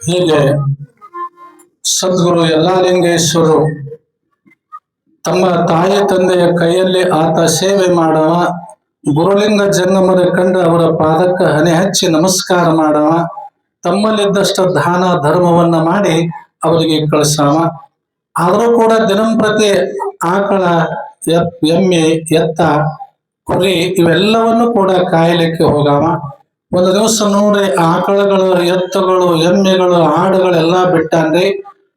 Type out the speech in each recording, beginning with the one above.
ಹೀಗೆ ಸದ್ಗುರು ಯಲ್ಲಾಲಿಂಗೇಶ್ವರರು ತಮ್ಮ ತಾಯಿ ತಂದೆಯ ಕೈಯಲ್ಲಿ ಆತ ಸೇವೆ ಮಾಡುವ, ಗುರುಲಿಂಗ ಜಂಗಮರ ಕಂಡು ಅವರ ಪಾದಕ್ಕೆ ಹಣೆ ಹಚ್ಚಿ ನಮಸ್ಕಾರ ಮಾಡವ, ತಮ್ಮಲ್ಲಿದ್ದಷ್ಟು ದಾನ ಧರ್ಮವನ್ನ ಮಾಡಿ ಅವರಿಗೆ ಕಳಿಸವ. ಆದರೂ ಕೂಡ ದಿನಂಪ್ರತಿ ಆಕಳ, ಎಮ್ಮೆ, ಎತ್ತ, ಕುರಿ ಇವೆಲ್ಲವನ್ನು ಕೂಡ ಕಾಯಲಿಕ್ಕೆ ಹೋಗವ. ಒಂದು ದಿವಸ ನೋಡಿ ಆಕಳಗಳು, ಎತ್ತುಗಳು, ಎಮ್ಮೆಗಳು, ಆಡುಗಳೆಲ್ಲ ಬಿಟ್ಟಾನ್ರಿ.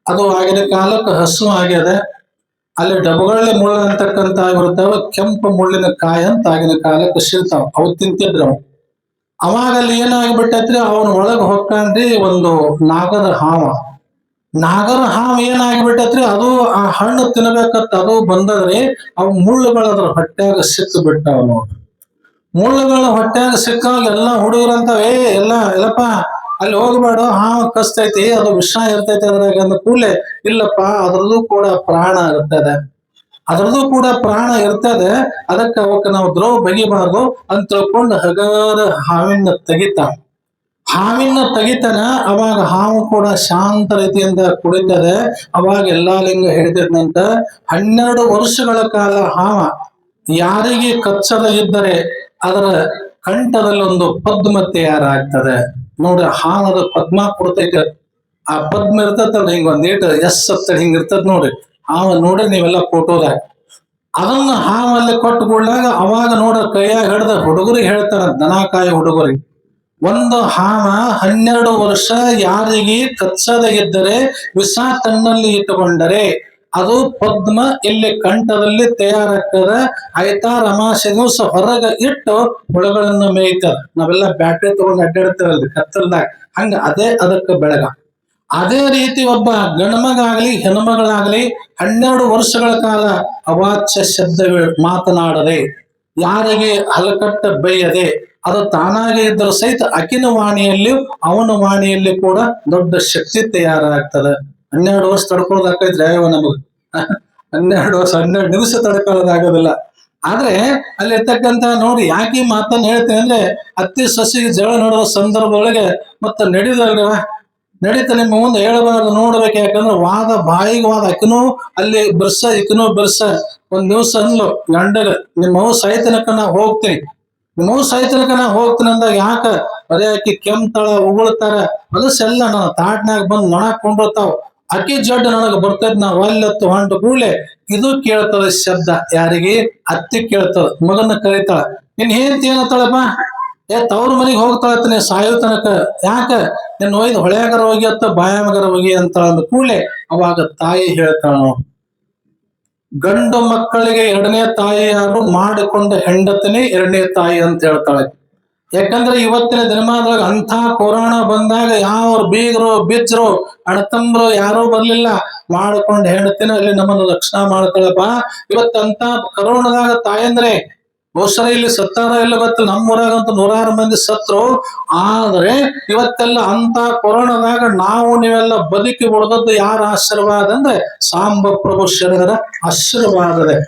ಅದು ಆಗಿನ ಕಾಲಕ್ಕೆ ಹಸು ಆಗ್ಯದ. ಅಲ್ಲಿ ಡಬ್ಬಗಳಲ್ಲಿ ಮುಳ್ಳು ಅಂತಕ್ಕಂತ ಇರ್ತಾವ, ಕೆಂಪು ಮುಳ್ಳಿನ ಕಾಯಿ ಅಂತ ಆಗಿನ ಕಾಲಕ್ಕೆ ಸಿಗ್ತಾವ, ಅವು ತಿಂತಿದ್ರು. ಅವಾಗ ಅಲ್ಲಿ ಏನಾಗ್ಬಿಟ್ಟೈತ್ರಿ, ಅವನ ಒಳಗ್ ಹೊಕ್ಕಾನ್ರಿ ಒಂದು ನಾಗರ ಹಾವ. ನಾಗರ ಹಾವು ಏನಾಗ್ಬಿಟ್ಟೈತ್ರಿ, ಅದು ಆ ಹಣ್ಣು ತಿನ್ಬೇಕತ್ತ ಅದು ಬಂದದ್ರಿ. ಅವು ಮುಳ್ಳುಗಳು ಅದ್ರ ಹೊಟ್ಯಾಗ ಸಿಕ್ಕು ಬಿಟ್ಟಾವ ನೋಡ್ರಿ. ಮುಳ್ಳುಗಳ ಹೊಟ್ಯಾಗ ಸಿಕ್ಕಾಗ ಎಲ್ಲಾ ಹುಡುಗರಂತಾವ, ಎಲ್ಲಪ್ಪ ಅಲ್ಲಿ ಹೋಗ್ಬೇಡ, ಹಾವು ಕಸ್ತೈತಿ, ಅದು ವಿಷ ಇರ್ತೈತಿ ಅದ್ರಾಗ ಅಂದ ಕೂಡಲೇ, ಇಲ್ಲಪ್ಪ ಅದ್ರದ್ದು ಕೂಡ ಪ್ರಾಣ ಇರ್ತದೆ, ಅದ್ರದ್ದು ಕೂಡ ಪ್ರಾಣ ಇರ್ತದೆ, ಅದಕ್ಕೆ ಅವಕ್ಕೆ ನಾವು ದ್ರೋಹ ಬಗಿಬಾರ್ದು ಅಂತ ತಿಳ್ಕೊಂಡು ಹಗರ ಹಾವಿನ ತೆಗಿತಾನ. ಅವಾಗ ಹಾವು ಕೂಡ ಶಾಂತ ರೀತಿಯಿಂದ ಕುಡಿತದೆ. ಅವಾಗ ಯಲ್ಲಾಲಿಂಗ ಹೇಳಿದಂತ 12 ವರ್ಷಗಳ ಕಾಲ ಹಾವ ಯಾರಿಗೆ ಕಚ್ಚದ ಇದ್ದರೆ ಅದರ ಕಂಠದಲ್ಲಿ ಒಂದು ಪದ್ಮ ತಯಾರಾಗ್ತದೆ ನೋಡ್ರಿ. ಹಾವದ ಪದ್ಮ ಕೊಡ್ತೈತೆ, ಆ ಪದ್ಮ ಇರ್ತದಲ್ಲ ಹಿಂಗ ಒಂದೇಟ್ ಎಸ್ ಹತ್ತ ಹಿಂಗ ಇರ್ತದ ನೋಡ್ರಿ. ಹಾವ ನೋಡ್ರಿ ನೀವೆಲ್ಲ ಫೋಟೋದಾಗ ಅದನ್ನ ಹಾವಲ್ಲಿ ಕೊಟ್ಟುಕೊಳ್ಳಾಗ ಅವಾಗ ನೋಡ್ರ ಕೈಯಾಗ ಹಿಡ್ದ ಹುಡುಗರಿಗೆ ಹೇಳ್ತಾರ, ದನಕಾಯಿ ಹುಡುಗರಿಗೆ, ಒಂದು ಹಾವ 12 ವರ್ಷ ಯಾರಿಗೆ ಕಚ್ಚದ ಇದ್ದರೆ ವಿಷ ತನ್ನಲ್ಲಿ ಇಟ್ಟುಕೊಂಡರೆ ಅದು ಪದ್ಮ ಇಲ್ಲಿ ಕಂಠದಲ್ಲಿ ತಯಾರಾಗ್ತದ. ಐತಾರ ಅಮಾಸೆ ದಿವಸ ಹೊರಗ ಇಟ್ಟು ಹುಳುಗಳನ್ನು ಮೇಯ್ತದ. ನಾವೆಲ್ಲ ಬ್ಯಾಟ್ರಿ ತಗೊಂಡು ಅಡ್ಡಾಡ್ತೇವಲ್ರಿ ಕತ್ತಲ್ದಾಗ, ಹಂಗ ಅದೇ ಅದಕ್ಕೆ ಬೆಳಗ. ಅದೇ ರೀತಿ ಒಬ್ಬ ಗಂಡ್ಮಗಾಗ್ಲಿ ಹೆಣ್ಮಗಳಾಗ್ಲಿ 12 ವರ್ಷಗಳ ಕಾಲ ಅವಾಚ್ಯ ಶಬ್ದ ಮಾತನಾಡದೆ, ಯಾರಿಗೆ ಹಲಕಟ್ಟ ಬೈಯದೆ, ಅದು ತಾನಾಗೆ ಇದ್ದರೂ ಸಹಿತ ಅಕಿನ ವಾಣಿಯಲ್ಲಿ ಅವನ ವಾಣಿಯಲ್ಲಿ ಕೂಡ ದೊಡ್ಡ ಶಕ್ತಿ ತಯಾರಾಗ್ತದೆ. 12 ವರ್ಷ ತಡ್ಕೊಳ್ಳೋದಾಕೈತ್ರಿ ನಮಗ್ 12 ನಿಮಿಷ ತಡ್ಕೊಳ್ಳೋದಾಗೋದಿಲ್ಲ. ಆದ್ರೆ ಅಲ್ಲಿ ಇರ್ತಕ್ಕಂತ ನೋಡಿ ಯಾಕೆ ಮಾತನ್ನ ಹೇಳ್ತೇನೆ ಅಂದ್ರೆ, ಅತ್ತಿ ಸಸಿಗೆ ಜಗಳ ನೋಡುವ ಸಂದರ್ಭದೊಳಗೆ ಮತ್ತೆ ನಡೀತ ನಿಮ್ಮ ಮುಂದೆ ಹೇಳಬಾರ್ದು ನೋಡ್ಬೇಕು. ಯಾಕಂದ್ರೆ ವಾದ ಬಾಯಿಗೆ ವಾದ, ಅಕಿನೂ ಅಲ್ಲಿ ಬಿರ್ಸ ಇಕಿನೂ ಬಿರ್ಸ. ಒಂದ್ ದಿವ್ಸ ಅನ್ಲು ಗಂಡಗ, ನಿಮ್ಮವ್ ಸಾಯ್ತನಕ ನಾ ಹೋಗ್ತೀನಿ, ನಿಮ್ಮವ್ ಸಾಯ್ತನಕ ನಾ ಹೋಗ್ತೀನಿ ಅಂದಾಗ, ಯಾಕ ಬರೀ ಆಕಿ ಕೆಮ್ತಾಳ ಉಗುಳ್ತಾರ ಹೊಲಸೆಲ್ಲ ನನ್ನ ತಾಟ್ನಾಗ ಬಂದ್ ನೊಣಾಕೊಂಡಿರ್ತಾವ, ಅಕ್ಕಿ ಜಡ್ಡು ನನಗ ಬರ್ತೈತಿ, ನಾ ಒಲ್ಲತ್ತು ಹೊಂಟು ಕೂಡ್ಲೆ ಇದು ಕೇಳ್ತದ ಶಬ್ದ. ಯಾರಿಗೆ? ಅತ್ತಿ ಕೇಳ್ತದ. ಮಗನ ಕರೀತಾಳ, ನಿನ್ ಹೆಂಡತಿ ಏನತ್ತಾಳಪ್ಪ, ತವ್ರ ಮನೆಗೆ ಹೋಗ್ತಾಳತ್ತ ಸಾಯೋ ತನಕ, ಯಾಕ ನಿನ್ನ ಒಯ್ದು ಹೊಳ್ಯಾಗರ ಹೋಗಿ ಅತ್ತ ಬಾಯಾಮಗರ ಹೋಗಿ ಅಂತ ಅಂದ ಕೂಡ್ಲೆ ಅವಾಗ ತಾಯಿ ಹೇಳ್ತಾಳ, ಗಂಡು ಮಕ್ಕಳಿಗೆ 2ನೇ ತಾಯಿ ಯಾರು, ಮಾಡಿಕೊಂಡ ಹೆಂಡತಿನೇ 2ನೇ ತಾಯಿ ಅಂತ ಹೇಳ್ತಾಳೆ. ಯಾಕಂದ್ರೆ ಇವತ್ತಿನ ದಿನಮಾನದಾಗ ಅಂಥ ಕೊರೋನಾ ಬಂದಾಗ ಯಾವ ಬೀಗರು ಬಿಚ್ಚರು ಅಣ್ಣತಂಬ್ರು ಯಾರೂ ಬರ್ಲಿಲ್ಲ, ಮಾಡಿಕೊಂಡ ಹೆಂಡತಿನ ಅಲ್ಲಿ ನಮ್ಮನ್ನು ರಕ್ಷಣಾ ಮಾಡ್ತಾಳಪ್ಪ. ಇವತ್ತಂತ ಕೊರೋನಾದಾಗ ತಾಯಂದ್ರೆ ಬಹುಶಃ ಇಲ್ಲಿ ಸತ್ತಾರ ಇಲ್ಲ ಗೊತ್ತಿಲ್ಲ, ನಮ್ಮೂರಾಗಂತೂ 106 ಮಂದಿ ಸತ್ರು. ಆದ್ರೆ ಇವತ್ತೆಲ್ಲ ಅಂತ ಕೊರೋನಾದಾಗ ನಾವು ನೀವೆಲ್ಲ ಬದುಕಿ ಉಳಿದದ್ದು ಯಾರ ಆಶೀರ್ವಾದ ಅಂದ್ರೆ ಸಾಂಬ ಪ್ರಭು ಶರಣರ ಆಶೀರ್ವಾದದೆ.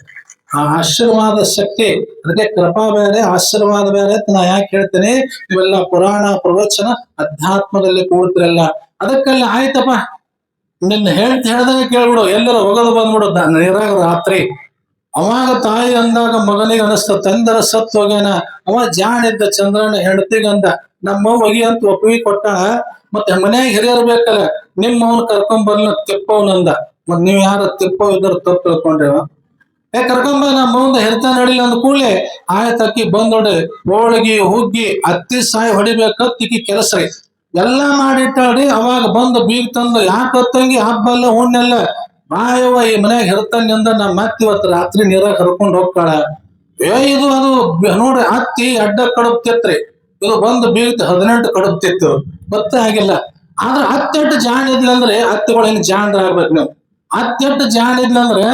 ಆ ಆಶೀರ್ವಾದ ಶಕ್ತಿ, ಅದಕ್ಕೆ ಕೃಪಾ ಬೇರೆ ಆಶೀರ್ವಾದ ಬೇರೆ ಅಂತ ನಾ ಯಾಕೆ ಹೇಳ್ತೇನೆ, ಇವೆಲ್ಲ ಪುರಾಣ ಪ್ರವಚನ ಅಧ್ಯಾತ್ಮದಲ್ಲಿ ಕೂಡ್ತಿರಲ್ಲ. ಅದಕ್ಕೆಲ್ಲ ಆಯ್ತಪ್ಪ ನಿನ್ನ ಹೇಳ್ದಂಗೆ ಕೇಳ್ಬಿಡು, ಎಲ್ಲರೂ ಹೋಗೋದು ಬಂದ್ಬಿಡು ನೀರಾಗ ರಾತ್ರಿ. ಅವಾಗ ತಾಯಿ ಅಂದಾಗ ಮಗನಿಗೆ ಅನಿಸ್ತ, ತಂದರ ಸತ್ ಹೋಗ್ಯಾನ, ಅವ ಜಾಣಿದ್ದ ಚಂದ್ರನ ಹೆಂಡತಿಗಂದ, ನಮ್ಮವ್ ಒಗಿ ಅಂತ ಒಪ್ಪಿಗೆ ಕೊಟ್ಟಾಳ. ಮತ್ತೆ ಮನ್ಯಾಗ ಹಿರಿಯರ್ ಬೇಕಲ್ಲ, ನಿಮ್ಮವನ್ ಕರ್ಕೊಂಡ್ ಬರ್ಲ ತಿಪ್ಪವನಂದ. ಮತ್ ನೀವ್ ಯಾರ ತಿಪ್ಪವ್ ಇದ್ರ ತಪ್ಪು ತಿಳ್ಕೊಂಡ್ರೇವ, ಕರ್ಕೊಂಬ ನಮ್ಮ ಮುಂದೆ ಹೆರ್ತಾ ನಡಿಲ್ಲ ಅಂದ ಕೂಡಲೇ ಆಯ್ತು ಅಕ್ಕಿ ಬಂದೊಡೆ ಹೋಳಿಗೆ ಹುಗ್ಗಿ ಅತ್ತಿ ಸಾಯಿ ಹೊಡಿಬೇಕತ್ತಿಕ್ಕಿ ಕೆಲಸ ಎಲ್ಲಾ ಮಾಡಿಟ್ಟಾಳ್ರಿ. ಅವಾಗ ಬಂದು ಬೀಗ್ ತಂದು, ಯಾಕತ್ತಂಗಿ ಹಬ್ಬ ಎಲ್ಲ ಹುಣ್ಣೆಲ್ಲ ಬಾಯವ್ವ ಈ ಮನ್ಯಾಗ ಹೆರ್ತಾನಿಂದ ನಮ್ಮ ಮತ್ತೆ ಇವತ್ತು ರಾತ್ರಿ ನೀರಾಗ ಕರ್ಕೊಂಡು ಹೋಗ್ತಾಳ. ಇದು ಅದು ನೋಡ್ರಿ ಅತ್ತಿ ಅಡ್ಡ ಕಡುಬ್ತಿತ್ರಿ, ಇದು ಬಂದು ಬೀಗ್ತಿ 18 ಕಡುಬ್ತಿತ್ತು, ಗೊತ್ತೇ ಆಗಿಲ್ಲ. ಆದ್ರೆ ಅತ್ತೆಟ್ಟು ಜಾಣ ಇದ್ಲಂದ್ರೆ ಅತ್ತಿಗಳು ಹೆಂಗ್ ಜಾಣರ ಆಗ್ಬೇಕು ನೀವು. ಅತ್ತೆಟ್ಟು ಜಾಣ ಇದ್ಲಂದ್ರೆ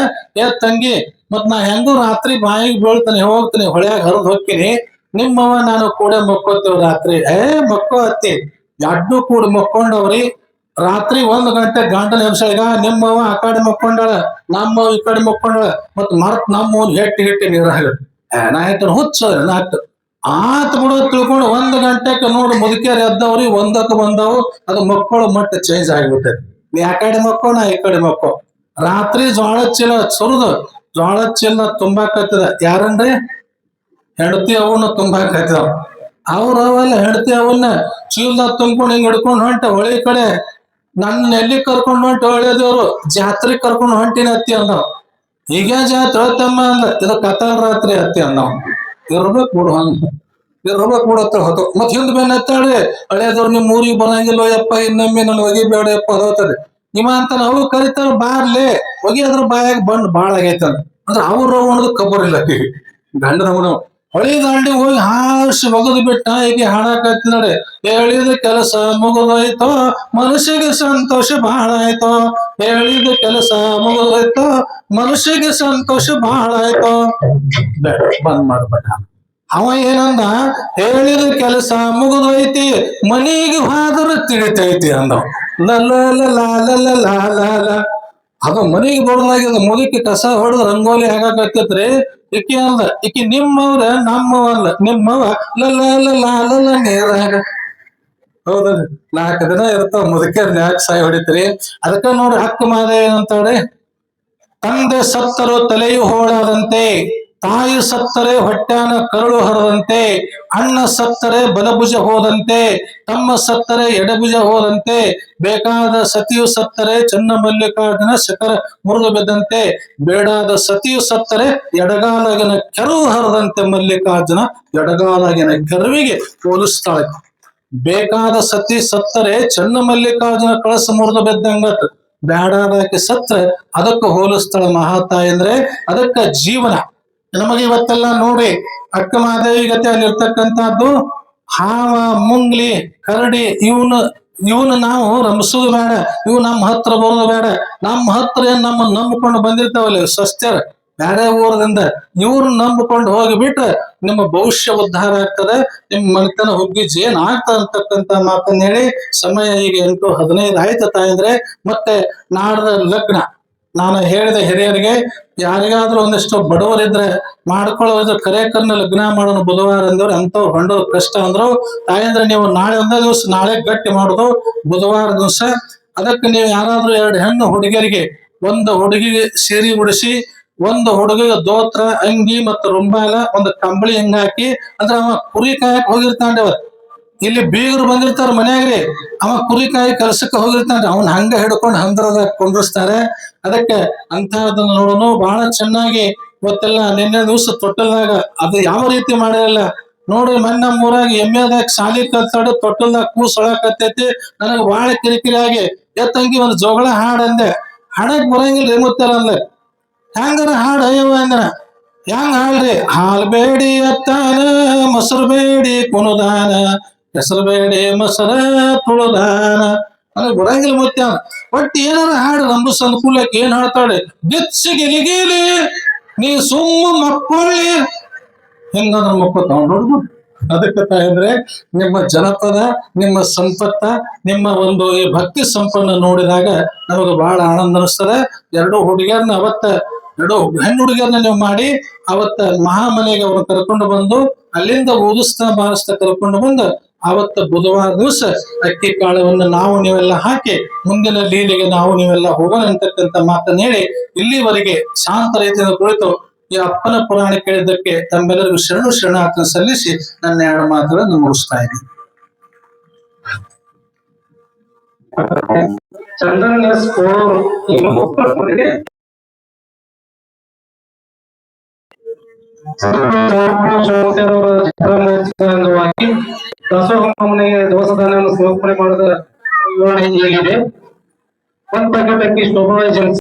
ತಂಗಿ ಮತ್ ನಾ ಹೆಂಗೂ ರಾತ್ರಿ ಬಾಯಿಗೆ ಬೀಳ್ತಾನೆ ಹೋಗ್ತೀನಿ, ಹೊಳ್ಯಾಗ ಹರಿದು ಹೋಗ್ತೀನಿ, ನಿಮ್ಮವ ನಾನು ಕೂಡ ಮಕ್ಕೋತೇವ್ ರಾತ್ರಿ. ಮಕ್ಕೋ ಅತ್ತಿ ಅಡ್ಡು ಕೂಡ ಮಕ್ಕೊಂಡವ್ರಿ. ರಾತ್ರಿ 1 ಗಂಟೆ ಗಂಟಲ ನಿಮಿಷ ನಿಮ್ಮವ ಆ ಕಡೆ ಮಕ್ಕೊಂಡಾಳ, ನಮ್ಮವ್ ಈ ಕಡೆ ಮಕ್ಕೊಂಡಾಳ, ಮತ್ ಮರ್ತ್ ನಮ್ಮವ್ ಹೆಟ್ಟಿ ನೀರಾಗ ನಾ ಹೇಳ್ತಾನೆ ಹುಚ್ಚ ನಾಟ್ ಆತ್ ಬಿಡೋ ತಿಳ್ಕೊಂಡು 1 ಗಂಟೆಗೆ ನೋಡು ಮುದುಕಿಯರ್ ಎದ್ದವ್ರಿ ಒಂದಕ್ಕೆ ಬಂದವು ಅದು ಮಕ್ಕಳು ಮಟ್ಟ ಚೇಂಜ್ ಆಗಿಬಿಟ್ಟೈತಿ. ನೀ ಆ ಕಡೆ ಮಕ್ಕಳು ನಾ ಈ ಕಡೆ ಮಕ್ಕಳು. ರಾತ್ರಿ ಜೋಳದ ಚೀಲ ಸುರಿದು ಜೋಳದ ಚೀಲ ತುಂಬಾಕತ್ತಿದ ಯಾರನ್ರಿ ಹೆಂಡತಿ ಅವನ್ನ ತುಂಬಾಕತ್ತಿದ. ಅವ್ರ ಅವೆಲ್ಲ ಹೆಂಡತಿ ಅವನ್ನ ಚೀಲದಾಗ ತುಂಬ್ಕೊಂಡು ಹಿಂಗ್ ಹಿಡ್ಕೊಂಡು ಹೊಂಟ ಹೊಳಿ ಕಡೆ. ನನ್ನ ಎಲ್ಲಿ ಕರ್ಕೊಂಡು ಹೊಂಟ ಹೊಳೆದವ್ರು ಜಾತ್ರೆ ಕರ್ಕೊಂಡು ಹೊಂಟಿನ ಅತ್ತಿ ಅಂದವ್. ಈಗ ಜಾತ್ರೆ ತಮ್ಮ ಅಂದ ಇದು ಕತ್ತಲ್ ರಾತ್ರಿ ಅತ್ತಿ ಅಂದವ್. ಇರ್ಬೇಕು ಬಿಡು ಹಂಗ ಇರ್ಬೇಕು ಬಿಡತ್ತ ಹೊತ್ತು ಮತ್ ಹಿಂದ್ ಬೇನ್ ಎತ್ತಾಳಿ ಹಳೇದವ್ರು ನಿಮ್ ಊರಿಗೆ ಬರಂಗಿಲ್ಲ ಯಪ್ಪ ಇನ್ನೊಮ್ಮೆ ನನ್ ಒಗಿಬೇಡ ಯಪ್ಪ ಅದೋತದೆ ಇವ ಅಂತ ಅವ್ರು ಕರಿತಾರ ಬಾರ್ಲೆ ಒಗಿಯದ್ರ ಬಾಯಾಗ ಬಂದ್ ಬಾಳ ಆಗೈತಂದ ಅಂದ್ರ ಅವ್ರು ಅನ್ನೋದು ಕಬ್ಬರ್ ಇಲ್ಲ ಗಂಡನ ಅವನು ಹೊಳಿ ದಾಂಡಿ ಹೋಗಿ ಹಾರ್ಸಿ ಒಗದು ಬಿಟ್ಟ ಈಗ ಹಾಡಾಕತ್ತಿ ನೋಡಿ ಹೇಳಿದ ಕೆಲಸ ಮುಗಿದೋಯ್ತೋ ಮನುಷ್ಯಗೆ ಸಂತೋಷ ಬಹಳ ಆಯ್ತೋ ಹೇಳಿದ ಕೆಲಸ ಮುಗಿದೋಯ್ತೋ ಮನುಷ್ಯಗೆ ಸಂತೋಷ ಬಹಳ ಆಯ್ತೋ ಬಂದ್ ಮಾಡ್ಬೇಡ. ಅವ ಏನಂದ ಹೇಳಿದ ಕೆಲಸ ಮುಗಿದೋಯ್ತಿ ಮನಿಗೆ ಹೋದ್ರ ತಿಳಿತೈತಿ ಅಂದವ. ಲಲ್ಲ ಅದು ಮನಿಗೆ ಬರೋದಾಗಿದ ಮುದುಕಿ ಕಸ ಹೊಡೆದು ರಂಗೋಲಿ ಹಾಕಕತ್ತೈತ್ರಿ. ಇಕ್ಕಿ ಅಂದ ಇಕ್ಕಿ ನಿಮ್ಮವ್ರ ನಮ್ಮವ ಅಲ್ಲ ನಿಮ್ಮವ ಲಲ್ಲ ನೀರಾಗ. ಹೌದಲ್ರಿ 4 ದಿನ ಇರ್ತಾವ ಮುದುಕಿಯರ್ ಯಾಕೆ ಸಾಯಿ ಹೊಡಿತ್ರಿ. ಅದಕ್ಕ ನೋಡ್ರಿ ಹಕ್ಕ ಮಾದ ಏನಂತಾವ್ರಿ ತಂದೆ ಸತ್ತರು ತಲೆಯು ಹೋಳಾದಂತೆ ತಾಯಿ ಸತ್ತರೆ ಹೊಟ್ಯಾನ ಕರುಳು ಹರದಂತೆ ಅಣ್ಣ ಸತ್ತರೆ ಬಲಭುಜ ಹೋದಂತೆ ತಮ್ಮ ಸತ್ತರೆ ಎಡಭುಜ ಹೋದಂತೆ ಬೇಕಾದ ಸತಿಯು ಸತ್ತರೆ ಚನ್ನ ಮಲ್ಲಿಕಾರ್ಜುನ ಶಕರ ಮುರಿದು ಬಿದ್ದಂತೆ ಬೇಡಾದ ಸತಿಯು ಸತ್ತರೆ ಎಡಗಾಲಾಗಿನ ಕೆರವು ಹರದಂತೆ ಮಲ್ಲಿಕಾರ್ಜುನ ಎಡಗಾಲಾಗಿನ ಕೆರವಿಗೆ ಹೋಲಿಸ್ತಾಳೆ. ಬೇಕಾದ ಸತಿ ಸತ್ತರೆ ಚನ್ನ ಮಲ್ಲಿಕಾರ್ಜುನ ಕಳಸ ಮುರಿದು ಬಿದ್ದಂಗತ್ ಬೇಡಾದಕ್ಕೆ ಸತ್ರೆ ಅದಕ್ಕೆ ಹೋಲಿಸ್ತಾಳೆ ಮಹಾತಾಯಿ ಅಂದ್ರೆ ಅದಕ್ಕ ಜೀವನ. ನಮಗೆ ಇವತ್ತೆಲ್ಲ ನೋಡಿ ಅಕ್ಕ ಮಾದೇವಿ ಗತೆ ಅಲ್ಲಿರ್ತಕ್ಕಂಥದ್ದು ಹಾವ ಮುಂಗ್ಲಿ ಕರಡಿ ಇವನು ನಾವು ರಂಬಿಸೋದು ಬೇಡ, ಇವು ನಮ್ಮ ಹತ್ರ ಬರೋದು ಬೇಡ. ನಮ್ಮ ಹತ್ರ ಏನ್ ನಮ್ಮ ನಂಬಿಕೊಂಡು ಬಂದಿರ್ತಾವಲ್ಲ ಸ್ವಸ್ಥ್ಯರ ಬೇರೆ ಊರದಿಂದ ಇವ್ರನ್ನ ನಂಬಿಕೊಂಡು ಹೋಗಿಬಿಟ್ರೆ ನಿಮ್ಮ ಭವಿಷ್ಯ ಉದ್ಧಾರ ಆಗ್ತದೆ, ನಿಮ್ಮ ಮನೆತನ ಹುಗ್ಗಿ ಜೇನ್ ಆಗ್ತದೆ ಅಂತಕ್ಕಂಥ ಮಾತನ್ನ ಹೇಳಿ ಸಮಯ ಈಗ 8:15 ಆಯ್ತು ತಾಯಂದ್ರೆ. ಮತ್ತೆ ನಾಡ್ದ ಲಗ್ನ ನಾನು ಹೇಳಿದ ಹಿರಿಯರಿಗೆ ಯಾರಿಗಾದ್ರೂ ಒಂದಿಷ್ಟು ಬಡವರಿದ್ರೆ ಮಾಡ್ಕೊಳ್ಳೋದು ಕರೆಕರ್ನ ಲಗ್ನ ಮಾಡೋಣ ಬುಧವಾರ ಅಂದವ್ರು ಅಂತವ್ ಹೊಂಡೋದು ಕಷ್ಟ ಅಂದ್ರು. ತಾಯಂದ್ರೆ ನೀವು ನಾಳೆ ಒಂದೇ ದಿವಸ ನಾಳೆ ಗಟ್ಟಿ ಮಾಡುದು ಬುಧವಾರ ದಿವಸ. ಅದಕ್ಕೆ ನೀವು ಯಾರಾದ್ರೂ 2 ಹೆಣ್ಣು ಹುಡುಗಿಯರಿಗೆ ಒಂದು ಹುಡುಗಿಗೆ ಸೀರೆ ಉಡಿಸಿ ಒಂದು ಹುಡುಗಿಗೆ ದೋತ್ರ ಅಂಗಿ ಮತ್ತು ರುಂಬಾಲ ಒಂದು ಕಂಬಳಿ ಹಿಂಗಾಕಿ ಅಂದ್ರೆ ಅವ ಕುರಿ ಕಾಯಕ್ ಹೋಗಿರ್ತಾಂಡೆ ಅವತ್ ಇಲ್ಲಿ ಬೀಗರು ಬಂದಿರ್ತಾರ ಮನ್ಯಾಗ್ರಿ ಅವ ಕುರಿಕಾಯಿ ಕೆಲಸಕ್ಕೆ ಹೋಗಿರ್ತಾನೆ ಅವನ್ ಹಂಗ ಹಿಡ್ಕೊಂಡು ಹಂದ್ರದ ಕುಂಡ್ರಿಸ್ತಾರೆ. ಅದಕ್ಕೆ ಅಂತಹದನ್ನ ನೋಡೋನು ಬಹಳ ಚೆನ್ನಾಗಿ ಇವತ್ತೆಲ್ಲ ನಿನ್ನೆ ದಿವಸ ತೊಟ್ಟಲ್ದಾಗ ಅದು ಯಾವ ರೀತಿ ಮಾಡಿರಲ್ಲ ನೋಡ್ರಿ. ಮೊನ್ನೆ ನಮ್ಮೂರಾಗ ಎಮ್ಮೆದಾಗ ಶಾಲಿ ಕಲ್ತಾಡು ತೊಟ್ಟಲ್ದಾಗ ಕೂಸೊಳಕತ್ತೈತಿ ನನಗೆ ಬಹಳ ಕಿರಿಕಿರಿ ಆಗಿ ಎತ್ತಂಗಿ ಒಂದು ಜೋಗಳ ಹಾಡ್ ಅಂದೆ. ಹಾಡಕ್ ಬರಂಗಿಲ್ಲ ರೇಮುತ್ತಾರ ಅಂದ ಹೆಂಗಾರ ಹಾಡು ಅಯ್ಯವ ಅಂದ್ರ ಹೆಂಗ ಹಾಡ್ರಿ ಹಾಲ್ ಬೇಡಿ ಅತ್ತಾನ ಮೊಸರು ಬೇಡಿ ಕುಣುದಾನ ಹೆಸರು ಬೇಡಿ ಮೊಸರ ತುಳುದಾನ ನನಗೆ ಬರಂಗಿಲ್ಲ ಮುತ್ಯ ಒಟ್ಟು ಏನಾರ ಹಾಡು ರಂಬಸ್ ಅನುಕೂಲಕ್ಕೆ ಏನ್ ಹಾಡ್ತಾಳೆ ಗಿಚ್ಚಿ ಗಿಲಿಗೀಲಿ ನೀ ಸುಮ್ಮ ಮಕ್ಕಳಿ ಹಿಂಗಂದ್ರ ಮಕ್ಕಳು ತಗೊಂಡು. ಅದಕ್ಕೆ ತಾಯಂದ್ರೆ ನಿಮ್ಮ ಜನಪದ ನಿಮ್ಮ ಸಂಪತ್ತ ನಿಮ್ಮ ಒಂದು ಈ ಭಕ್ತಿ ಸಂಪನ್ನ ನೋಡಿದಾಗ ನಮಗೆ ಬಹಳ ಆನಂದ ಅನಿಸ್ತದೆ. 2 ಹುಡುಗಿಯರನ್ನ ಅವತ್ತ 2 ಹೆಣ್ಣು ಹುಡುಗಿಯರನ್ನ ನೀವು ಮಾಡಿ ಅವತ್ತ ಮಹಾಮನೆಗೆ ಅವ್ರು ಕರ್ಕೊಂಡು ಬಂದು ಅಲ್ಲಿಂದ ಊದಿಸ್ತಾ ಬಾರಿಸ್ತಾ ಕರ್ಕೊಂಡು ಬಂದು ಅವತ್ತ ಬುಧವಾರ ದಿವಸ ಅಕ್ಕಿ ಕಾಳವನ್ನು ನಾವು ನೀವೆಲ್ಲ ಹಾಕಿ ಮುಂದಿನ ಲೀಲೆಗೆ ನಾವು ನೀವೆಲ್ಲ ಹೋಗೋಣ ಅಂತಕ್ಕಂಥ ಮಾತನ್ನ ಹೇಳಿ ಇಲ್ಲಿವರೆಗೆ ಶಾಂತ ರೀತಿಯಿಂದ ಕುಳಿತು ಈ ಅಪ್ಪನ ಪುರಾಣ ಕೇಳಿದ್ದಕ್ಕೆ ತಮ್ಮೆಲ್ಲರಿಗೂ ಶರಣಾರ್ಥನ ಸಲ್ಲಿಸಿ ನನ್ನ 2 ಮಾತುಗಳನ್ನು ಮುಗಿಸ್ತಾ ಇದ್ದೀನಿ. ದವಸ ಧಾನ್ಯವನ್ನು ಸಮರ್ಪಣೆ ಮಾಡಿದ ವಿವರಣೆ ಹೀಗಿದೆ. 1 ಪ್ಯಾಕೆಟ್ ಅಕ್ಕಿ ಶೋಭಾ